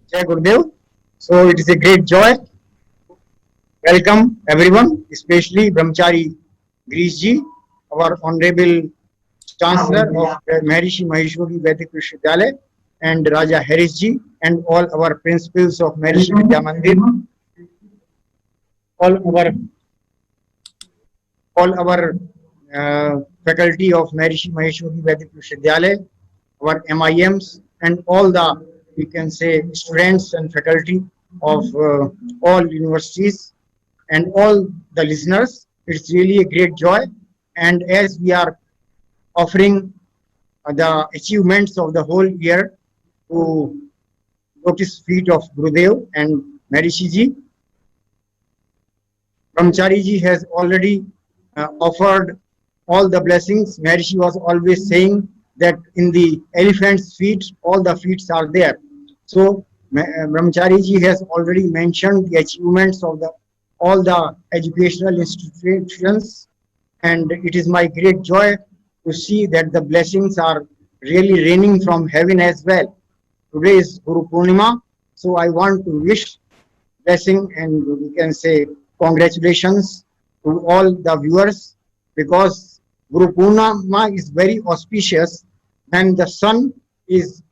Jai Gurudev. So it is a great joy. Welcome everyone, especially Brahmachari Girish ji, our Honorable Chancellor of Maharishi Maheshwari Vedic Vishwavidyalaya, and Raja Harris ji, and all our principals of Maharishi Vidya Mandir, all our faculty of Maharishi Maheshwari Vedic Vishwavidyalaya, our MIMs, and all the, we can say, students and faculty of all universities, and all the listeners. It's really a great joy. And as we are offering the achievements of the whole year to lotus feet of Gurudev and Maharishi ji, Brahmachari ji has already offered all the blessings. Maharishi was always saying that in the elephant's feet, all the feet are there. So Brahmachari ji has already mentioned the achievements of all the educational institutions, and it is my great joy to see that the blessings are really raining from heaven as well. Today is Guru Purnima, so I want to wish blessing and, we can say, congratulations to all the viewers, because Guru Purnima is very auspicious when the sun is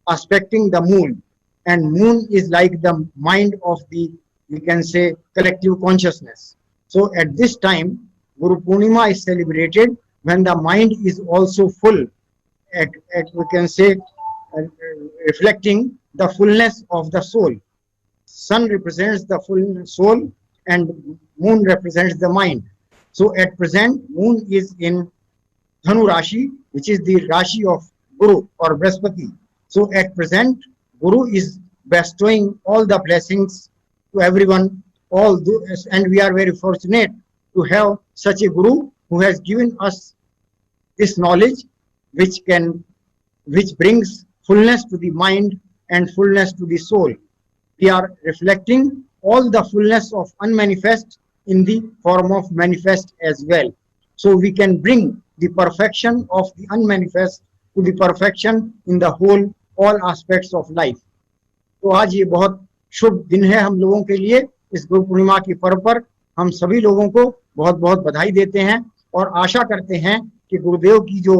aspecting the moon, and moon is like the mind of the, we can say, collective consciousness. So at this time, Guru Purnima is celebrated when the mind is also full, we can say, reflecting the fullness of the soul. Sun represents the full soul and moon represents the mind. So at present, moon is in Dhanu Rashi, which is the Rashi of Guru or Brihaspati. So at present, Guru is bestowing all the blessings to everyone, and we are very fortunate to have such a Guru who has given us this knowledge, which brings fullness to the mind and fullness to the soul. We are reflecting all the fullness of unmanifest in the form of manifest as well. So we can bring the perfection of the unmanifest to the perfection in the whole, all aspects of life. तो आज ये बहुत शुभ दिन है हम लोगों के लिए। इस गुरु पूर्णिमा के पर्व पर हम सभी लोगों को बहुत बहुत बधाई देते हैं और आशा करते हैं कि गुरुदेव की जो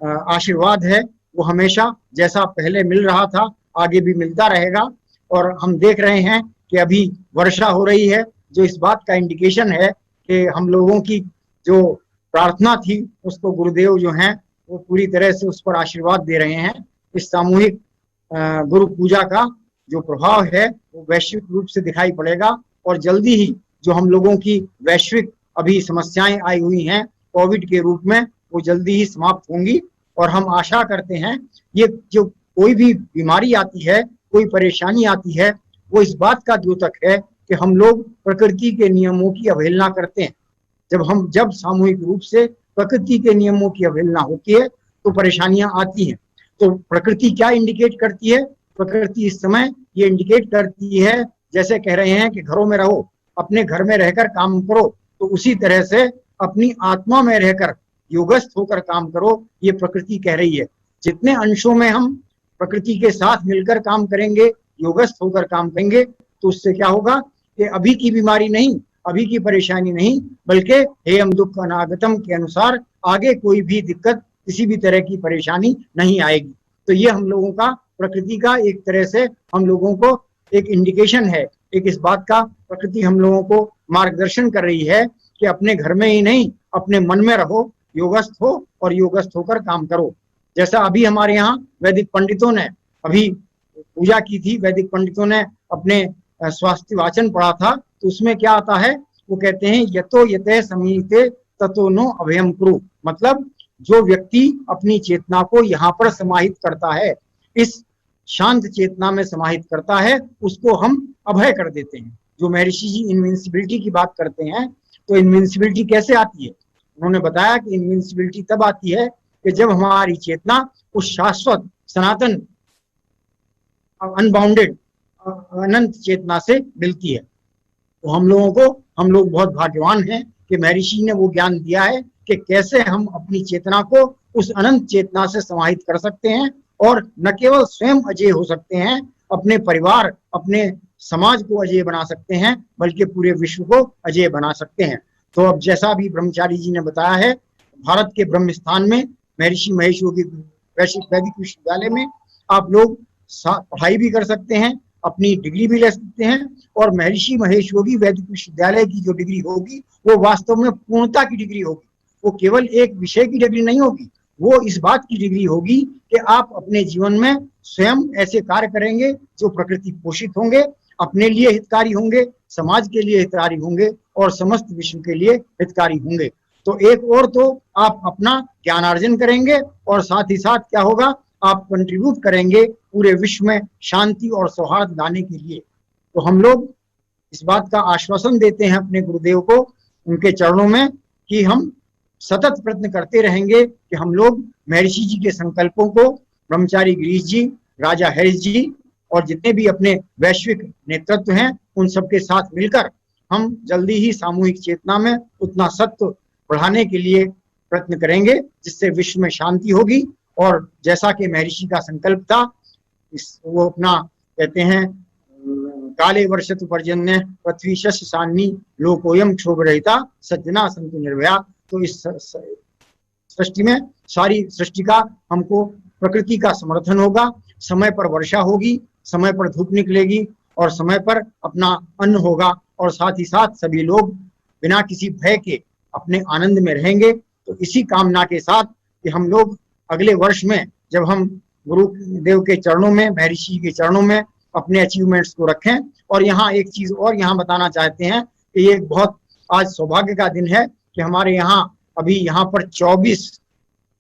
आशीर्वाद है वो हमेशा जैसा पहले मिल रहा था आगे भी मिलता रहेगा। और हम देख रहे हैं कि अभी वर्षा हो रही है, जो इस बात का इंडिकेशन है कि हम लोगों की जो प्रार्थना थी उसको गुरुदेव जो हैं वो पूरी तरह से उस पर आशीर्वाद दे रहे हैं। इस सामूहिक गुरु पूजा का जो प्रभाव है वो वैश्विक रूप से दिखाई पड़ेगा और जल्दी ही जो हम लोगों की वैश्विक अभी समस्याएं आई हुई हैं कोविड के रूप में, वो जल्दी ही समाप्त होंगी। और हम आशा करते हैं ये जो कोई भी बीमारी आती है, कोई परेशानी आती है, वो इस बात का द्योतक है कि हम लोग प्रकृति के नियमों की अवहेलना करते हैं। जब सामूहिक रूप से प्रकृति के नियमों की अवहेलना होती है तो परेशानियां आती हैं। तो प्रकृति क्या इंडिकेट करती है? प्रकृति इस समय ये इंडिकेट करती है, जैसे कह रहे हैं कि घरों में रहो, अपने घर में रहकर काम करो, तो उसी तरह से अपनी आत्मा में रहकर योगस्थ होकर काम करो, ये प्रकृति कह रही है। जितने अंशों में हम प्रकृति के साथ मिलकर काम करेंगे, योगस्थ होकर काम करेंगे, तो उससे क्या होगा कि अभी की बीमारी नहीं, अभी की परेशानी नहीं, बल्कि हेयम दुख अनागतम के अनुसार आगे कोई भी दिक्कत, किसी भी तरह की परेशानी नहीं आएगी। तो ये हम लोगों का प्रकृति का एक तरह से हम लोगों को एक इंडिकेशन है, एक इस बात का प्रकृति हम लोगों को मार्गदर्शन कर रही है कि अपने घर में ही नहीं, अपने मन में रहो, योगस्थ हो और योगस्थ होकर काम करो। जैसा अभी हमारे यहाँ वैदिक पंडितों ने अभी पूजा की थी, वैदिक पंडितों ने अपने स्वास्थ्य वाचन पढ़ा था, तो उसमें क्या आता है, वो कहते हैं यतो यते समीते ततो नो अभयम कुरु। मतलब जो व्यक्ति अपनी चेतना को यहाँ पर समाहित करता है, इस शांत चेतना में समाहित करता है, उसको हम अभय कर देते हैं। जो महर्षि जी इनविंसिबिलिटी की बात करते हैं, तो इनविंसिबिलिटी कैसे आती है? उन्होंने बताया कि इनविंसिबिलिटी तब आती है कि जब हमारी चेतना उस शाश्वत सनातन अनबाउंडेड अनंत चेतना से मिलती है। तो हम लोग बहुत भाग्यवान हैं कि महर्षि ने वो ज्ञान दिया है कि कैसे हम अपनी चेतना को उस अनंत चेतना से समाहित कर सकते हैं और न केवल स्वयं अजय हो सकते हैं, अपने परिवार, अपने समाज को अजय बना सकते हैं, बल्कि पूरे विश्व को अजय बना सकते हैं। तो अब जैसा भी ब्रह्मचारी जी ने बताया है, भारत के ब्रह्म स्थान में महर्षि महेश योगी वैदिक विश्वविद्यालय में आप लोग पढ़ाई भी कर सकते हैं, अपनी डिग्री भी ले सकते हैं, और महर्षि महेश योगी वैदिक विश्वविद्यालय की जो डिग्री होगी वो वास्तव में पूर्णता की डिग्री होगी। वो केवल एक विषय की डिग्री नहीं होगी, वो इस बात की डिग्री होगी कि आप अपने जीवन में स्वयं ऐसे कार्य करेंगे जो प्रकृति पोषित होंगे, अपने लिए हितकारी होंगे, समाज के लिए हितकारी होंगे और समस्त विश्व के लिए हितकारी होंगे। तो एक और तो आप अपना ज्ञानार्जन करेंगे और साथ ही साथ क्या होगा, आप कंट्रीब्यूट करेंगे पूरे विश्व में शांति और सौहार्द लाने के लिए। तो हम लोग इस बात का आश्वासन देते हैं अपने गुरुदेव को, उनके चरणों में, कि हम सतत प्रयत्न करते रहेंगे कि हम लोग महर्षि जी के संकल्पों को, ब्रह्मचारी गिरीश जी, राजा हैरिस जी और जितने भी अपने वैश्विक नेतृत्व हैं उन सबके साथ मिलकर हम जल्दी ही सामूहिक चेतना में उतना सत्व बढ़ाने के लिए प्रयत्न करेंगे जिससे विश्व में शांति होगी। और जैसा कि महर्षि का संकल्प था, वो अपना कहते हैं, काले वर्षतु पर्जन्य पृथ्वी शस्य सान्नी लोकोयम क्षोभ रहिता सज्जना संतु निर्भया। तो इस सृष्टि में, सारी सृष्टि का हमको प्रकृति का समर्थन होगा, समय पर वर्षा होगी, समय पर धूप निकलेगी और समय पर अपना अन्न होगा, और साथ ही साथ सभी लोग बिना किसी भय के अपने आनंद में रहेंगे। तो इसी कामना के साथ कि हम लोग अगले वर्ष में जब हम गुरुदेव के चरणों में, महर्षि के चरणों में अपने अचीवमेंट्स को रखें। और यहाँ एक चीज और यहाँ बताना चाहते हैं कि ये बहुत आज सौभाग्य का दिन है कि हमारे यहाँ अभी यहाँ पर 24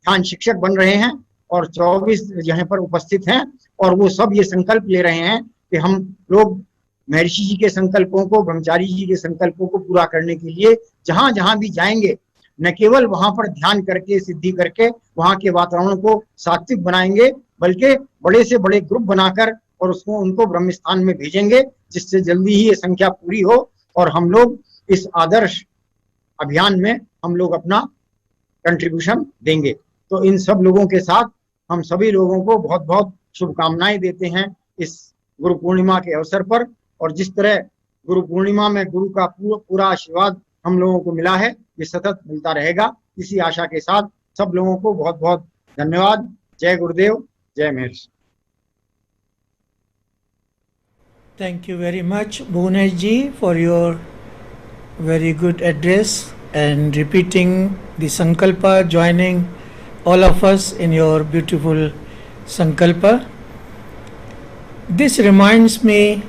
ध्यान शिक्षक बन रहे हैं और 24 यहाँ पर उपस्थित हैं, और वो सब ये संकल्प ले रहे हैं कि हम लोग महर्षि जी के संकल्पों को, ब्रह्मचारी जी के संकल्पों को पूरा करने के लिए जहां जहां भी जाएंगे, न केवल वहां पर ध्यान करके, सिद्धि करके वहां के वातावरण को सात्विक बनाएंगे, बल्कि बड़े से बड़े ग्रुप बनाकर और उसको उनको ब्रह्म स्थान में भेजेंगे, जिससे जल्दी ही ये संख्या पूरी हो और हम लोग इस आदर्श अभियान में हम लोग अपना कंट्रीब्यूशन देंगे। तो इन सब लोगों के साथ हम सभी लोगों को बहुत बहुत शुभकामनाएं देते हैं इस गुरु पूर्णिमा के अवसर पर। और जिस तरह गुरु पूर्णिमा में गुरु का पूरा आशीर्वाद हम लोगों को मिला है, ये सतत मिलता रहेगा, इसी आशा के साथ सब लोगों को बहुत बहुत धन्यवाद। जय गुरुदेव, जय महर्षि। Thank you very much, Bhunesh ji, for your very good address and repeating the Sankalpa, joining all of us in your beautiful Sankalpa. This reminds me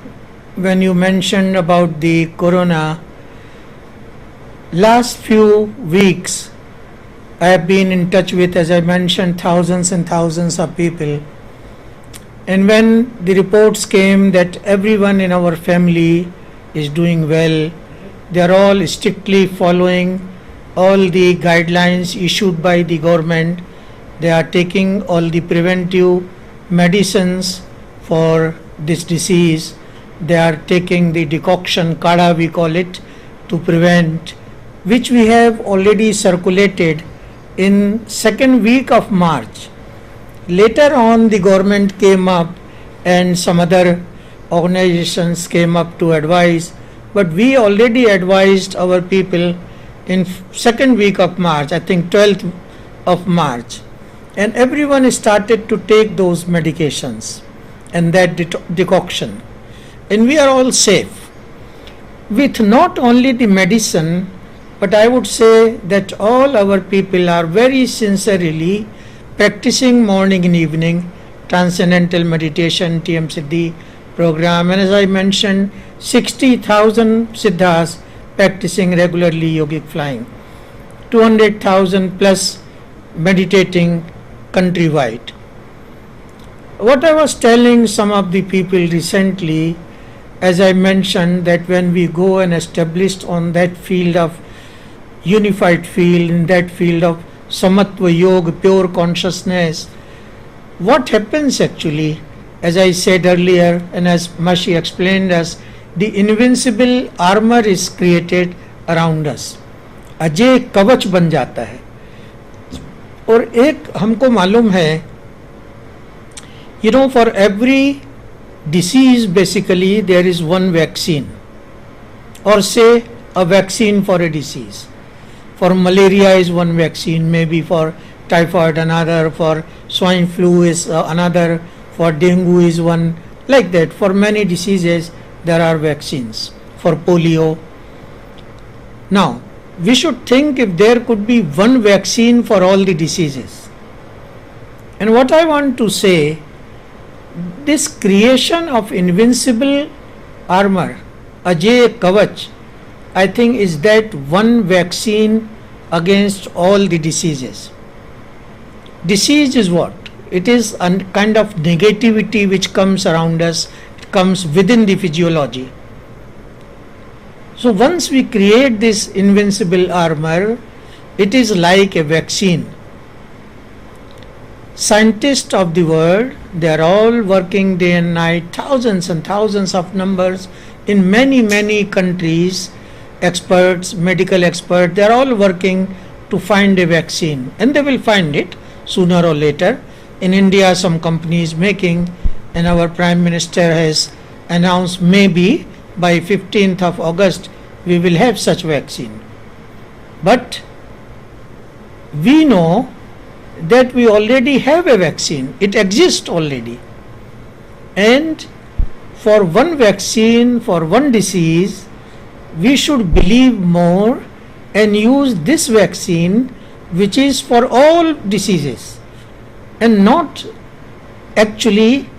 when you mentioned about the corona. Last few weeks I have been in touch with, as I mentioned, thousands and thousands of people. And when the reports came that everyone in our family is doing well, they are all strictly following all the guidelines issued by the government, they are taking all the preventive medicines for this disease, they are taking the decoction, kada we call it, to prevent, which we have already circulated in second week of March. Later on the government came up and some other organizations came up to advise, but we already advised our people in second week of March, I think 12th of March, and everyone started to take those medications and that decoction, and we are all safe with not only the medicine, but I would say that all our people are very sincerely practicing morning and evening transcendental meditation, TM Siddhi program, and as I mentioned, 60,000 Siddhas practicing regularly yogic flying, 200,000 plus meditating countrywide. What I was telling some of the people recently, as I mentioned, that when we go and establish on that field of unified field, in that field of Samatva Yoga, pure consciousness, what happens actually, as I said earlier and as Mashi explained us, the invincible armor is created around us. Ajay कवच बन जाता है। और एक हमको मालूम है, for every disease basically there is one vaccine, or say a vaccine for a disease. For malaria is one vaccine, maybe for typhoid another, for swine flu is another, for dengue is one, like that. For many diseases there are vaccines, for polio. Now we should think if there could be one vaccine for all the diseases. And what I want to say, this creation of invincible armor, Ajay Kavach, I think is that one vaccine against all the diseases. Disease is what? It is a kind of negativity which comes around us, it comes within the physiology. So once we create this invincible armor, it is like a vaccine. Scientists of the world, they are all working day and night, thousands and thousands of numbers in many, many countries, experts, medical experts, they are all working to find a vaccine, and they will find it sooner or later. In India, some companies making, and our Prime Minister has announced maybe by 15th of August we will have such vaccine. But we know that we already have a vaccine, it exists already. And for one vaccine, for one disease, we should believe more and use this vaccine which is for all diseases, and not actually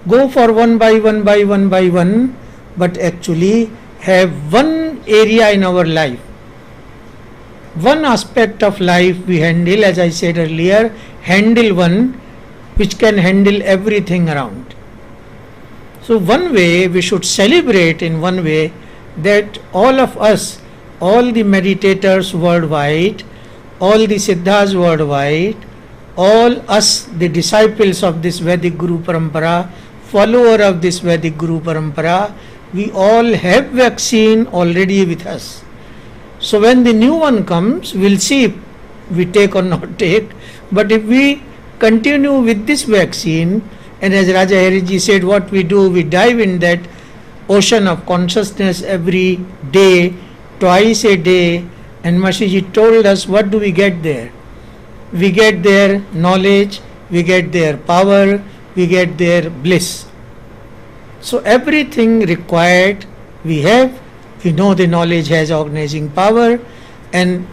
go for one by one, but actually have one area in our life, one aspect of life we handle, as I said earlier, handle one which can handle everything around. So one way we should celebrate, in one way, that all of us, all the meditators worldwide, all the Siddhas worldwide, all us, the disciples of this Vedic Guru Parampara, follower of this Vedic Guru Parampara, we all have vaccine already with us. So when the new one comes, we'll see if we take or not take. But if we continue with this vaccine, and as Raja Hariji said, what we do, we dive in that ocean of consciousness every day, twice a day, and Mashiji told us, what do we get there? We get their knowledge, we get their power, we get their bliss. So everything required we have. We know the knowledge has organizing power, and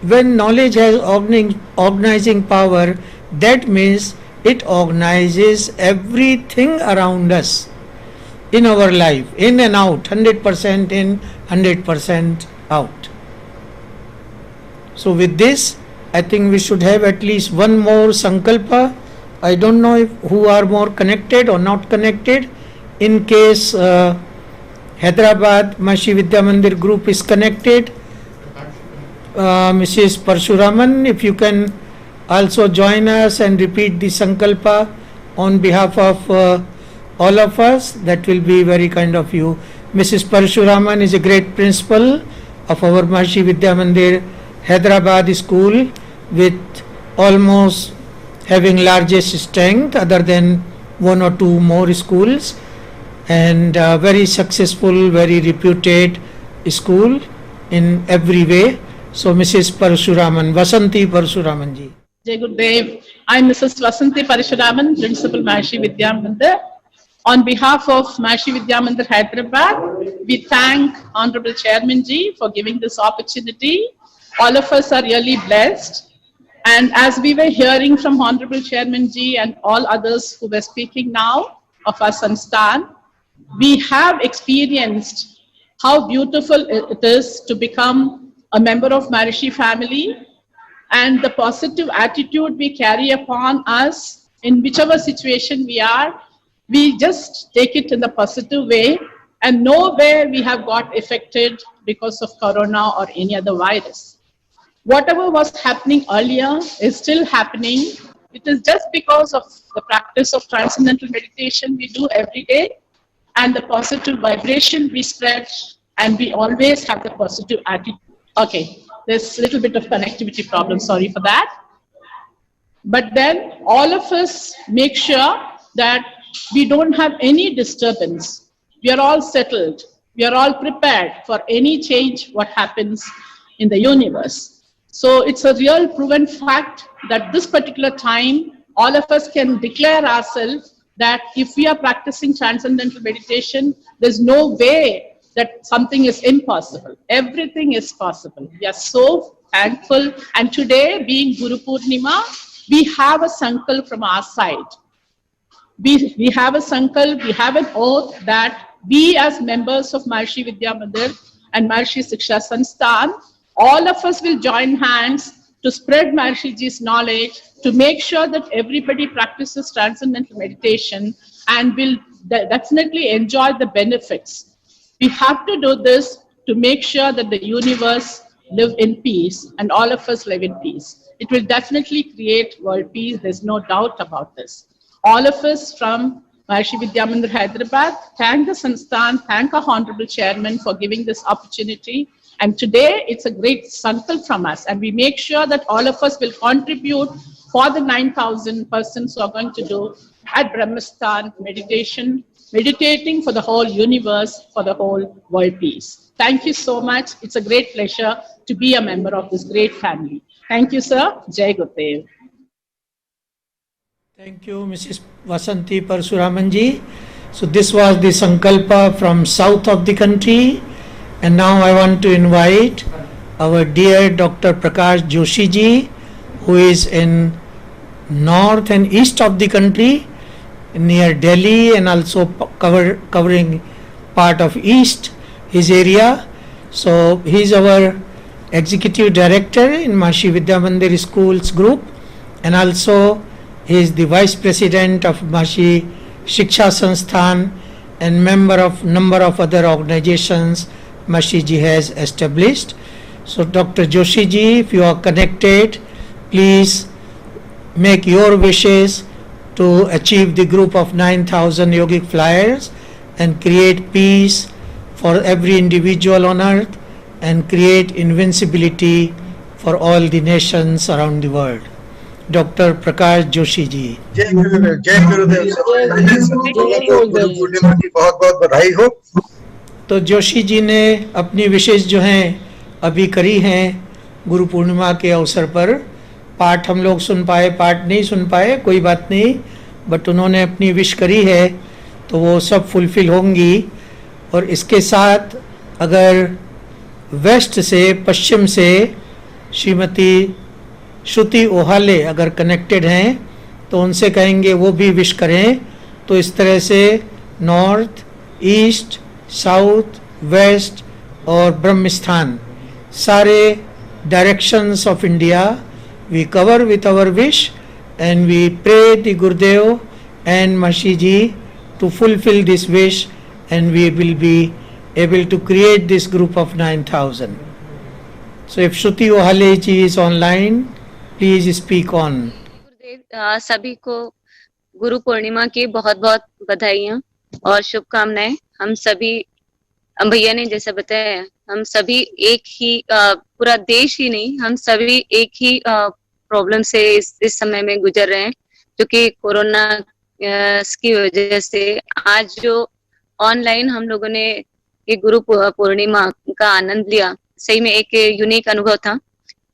when knowledge has organizing power, that means it organizes everything around us in our life, in and out, 100% in, 100% out. So with this, I think we should have at least one more sankalpa. I don't know if who are more connected or not connected. In case Hyderabad Maharishi Vidya Mandir group is connected, Mrs. Parshuraman, if you can also join us and repeat the sankalpa on behalf of all of us, that will be very kind of you. Mrs. Parshuraman is a great principal of our Maharishi Vidya Mandir Hyderabad school, with almost having largest strength other than one or two more schools, and very successful, very reputed school in every way. So Mrs. Parshuraman, Vasanti Parshuraman ji. Jai Gurudev. I'm Mrs. Vasanti Parashuraman, Principal Maharishi Vidya Mandir. On behalf of Maharishi Vidya Mandir Hyderabad, we thank Honorable Chairman ji for giving this opportunity. All of us are really blessed. And as we were hearing from Honorable Chairman ji and all others who were speaking now of our Sansthan, we have experienced how beautiful it is to become a member of Maharishi family, and the positive attitude we carry upon us in whichever situation we are, we just take it in the positive way, and nowhere we have got affected because of corona or any other virus. Whatever was happening earlier is still happening. It is just because of the practice of transcendental meditation we do every day, and the positive vibration we spread, and we always have the positive attitude. Okay, There's a little bit of connectivity problem. Sorry for that. But then all of us make sure that we don't have any disturbance. We are all settled. We are all prepared for any change what happens in the universe. So it's a real proven fact that this particular time, all of us can declare ourselves that if we are practicing transcendental meditation, there's no way that something is impossible. Everything is possible. We are so thankful. And today, being Guru Purnima, we have a sankalp from our side. We have a sankalp, we have an oath that we as members of Maharishi Vidya Mandir and Maharishi Shiksha Sansthan, all of us will join hands to spread Maharishi Ji's knowledge, to make sure that everybody practices transcendental meditation and will definitely enjoy the benefits. We have to do this to make sure that the universe live in peace and all of us live in peace. It will definitely create world peace. There's no doubt about this. All of us from Maharishi Vidya Mandir Hyderabad thank the Sansthan, thank our Honorable Chairman for giving this opportunity. And today it's a great sankalp from us, and we make sure that all of us will contribute for the 9,000 persons who are going to do at Brahmastan meditation, meditating for the whole universe, for the whole world peace. Thank you so much. It's a great pleasure to be a member of this great family. Thank you, sir. Jai Gurudev. Thank you, Mrs. Vasanti Parasuraman ji. So this was the Sankalpa from south of the country. And now I want to invite our dear Dr. Prakash Joshi ji, who is in north and east of the country, near Delhi, and also covering part of east, his area. So he is our Executive Director in Maharishi Vidya Mandir Schools Group, and also he is the Vice President of Maharishi Shiksha Sansthan and member of number of other organizations Maharishi Ji has established. So Dr. Joshi ji, if you are connected, please make your wishes to achieve the group of 9,000 yogic flyers and create peace for every individual on earth and create invincibility for all the nations around the world. Dr. Prakash Joshi ji. जय गुरुदेव सभी को गुरु पूर्णिमा की बहुत बहुत बधाई हो। तो जोशी जी ने अपनी विशेष जो हैं अभी करी हैं गुरु पूर्णिमा के अवसर पर। पाठ हम लोग सुन पाए, पाठ नहीं सुन पाए, कोई बात नहीं, बट उन्होंने अपनी विश करी है तो वो सब फुलफिल होंगी। और इसके साथ अगर वेस्ट से, पश्चिम से श्रीमती श्रुति ओहाले अगर कनेक्टेड हैं तो उनसे कहेंगे वो भी विश करें। तो इस तरह से नॉर्थ, ईस्ट, साउथ, वेस्ट और ब्रह्मस्थान सारे directions of India we cover with our wish, and we pray the Gurudev and Maharishi Ji to fulfill this wish, and we will be able to create this group of 9,000. So if Shruti Ohale ji is online, please speak on. गुरुदेव सभी को गुरु पूर्णिमा की बहुत बहुत बधाइयाँ और शुभकामनाएं। हम सभी भैया ने जैसा बताया, हम सभी एक ही पूरा देश ही नहीं, हम सभी एक ही प्रॉब्लम से इस समय में गुजर रहे हैं, जो कि कोरोना की वजह से। आज जो ऑनलाइन हम लोगों ने ये गुरु पूर्णिमा का आनंद लिया, सही में एक यूनिक अनुभव था।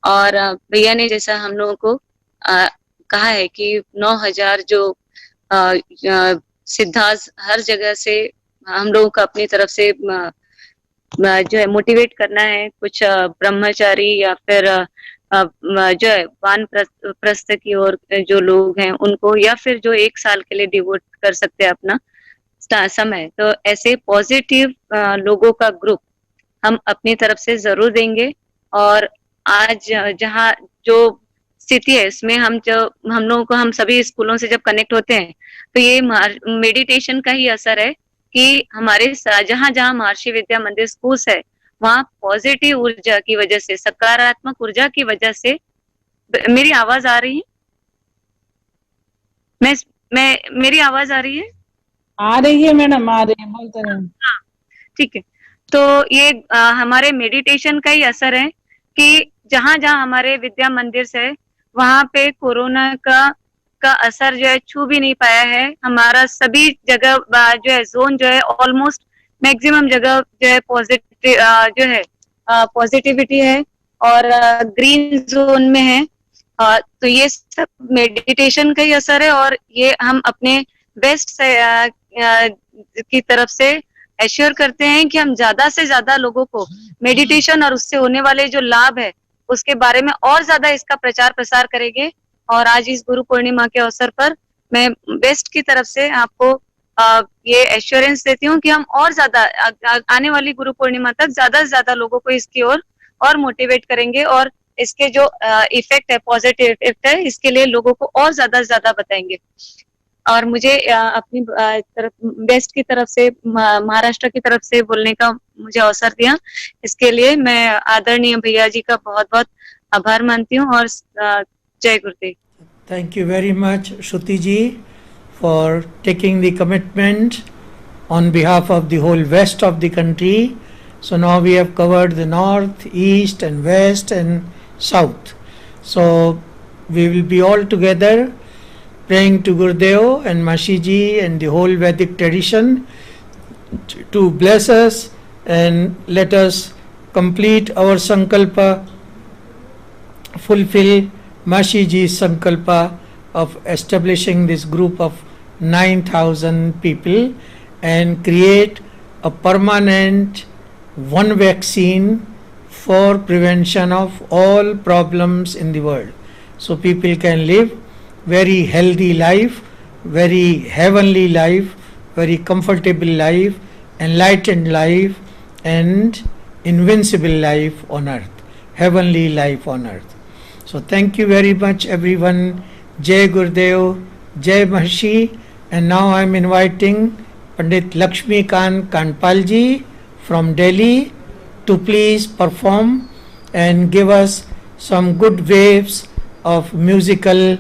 और भैया ने जैसा हम लोगों को कहा है कि 9,000 जो सिद्धांत हर जगह से हम लोगों को अपनी तरफ से जो है मोटिवेट करना है। कुछ ब्रह्मचारी या फिर जो है वानप्रस्थ की ओर जो लोग हैं उनको, या फिर जो 1 साल के लिए डिवोट कर सकते हैं अपना समय, तो ऐसे पॉजिटिव लोगों का ग्रुप हम अपनी तरफ से जरूर देंगे। और आज जहाँ जो स्थिति है इसमें हम लोगों को, हम सभी स्कूलों से जब कनेक्ट होते हैं तो ये मेडिटेशन का ही असर है कि हमारे जहाँ जहाँ महर्षि विद्या मंदिर स्कूल्स है वहाँ पॉजिटिव ऊर्जा की वजह से, सकारात्मक ऊर्जा की वजह से। मेरी आवाज आ रही है? मेरी आवाज आ रही है? आ रही है मैडम, आ रही है, बोलते रहे। हाँ, ठीक है। तो ये हमारे मेडिटेशन का ही असर है कि जहाँ जहाँ हमारे विद्या मंदिर है वहाँ पे कोरोना का असर जो है छू भी नहीं पाया है। हमारा सभी जगह जो है जोन जो है ऑलमोस्ट मैक्सिमम जगह जो है पॉजिटिविटी है और ग्रीन जोन में है। तो ये सब मेडिटेशन का ही असर है और ये हम अपने बेस्ट से की तरफ से एश्योर करते हैं कि हम ज्यादा से ज्यादा लोगों को मेडिटेशन और उससे होने वाले जो लाभ है उसके बारे में और ज्यादा इसका प्रचार प्रसार करेंगे। और आज इस गुरु पूर्णिमा के अवसर पर मैं बेस्ट की तरफ से आपको ये एश्योरेंस देती हूँ कि हम और ज्यादा आने वाली गुरु पूर्णिमा तक ज्यादा से ज्यादा लोगों को इसकी ओर और मोटिवेट करेंगे और इसके जो इफेक्ट है, पॉजिटिव इफेक्ट है, इसके लिए लोगों को और ज्यादा से ज्यादा बताएंगे। और मुझे अपनी तरफ बेस्ट की तरफ से महाराष्ट्र की तरफ से बोलने का मुझे अवसर दिया, इसके लिए मैं आदरणीय भैया जी का बहुत बहुत आभार मानती हूँ और जय गुरुदेव। Thank you very much, Shruti ji, for taking the commitment on behalf of the whole west of the country. So now we have covered the north, east and west and south. So we will be all together praying to Gurudev and Mashi ji and the whole Vedic tradition to bless us and let us complete our sankalpa, fulfill Mashi ji's sankalpa of establishing this group of 9,000 people and create a permanent one vaccine for prevention of all problems in the world. So people can live very healthy life, very heavenly life, very comfortable life, enlightened life and invincible life on earth, heavenly life on earth. So thank you very much everyone. Jai Gurudev, Jai Maharshi. And now I am inviting Pandit Lakshmi Kant Kanpal ji from Delhi to please perform and give us some good waves of musical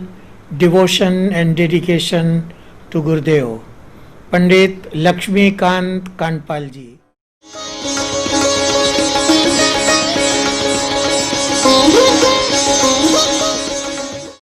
devotion and dedication to Gurudev. Pandit Lakshmi Kant Kanpal ji. Thank you.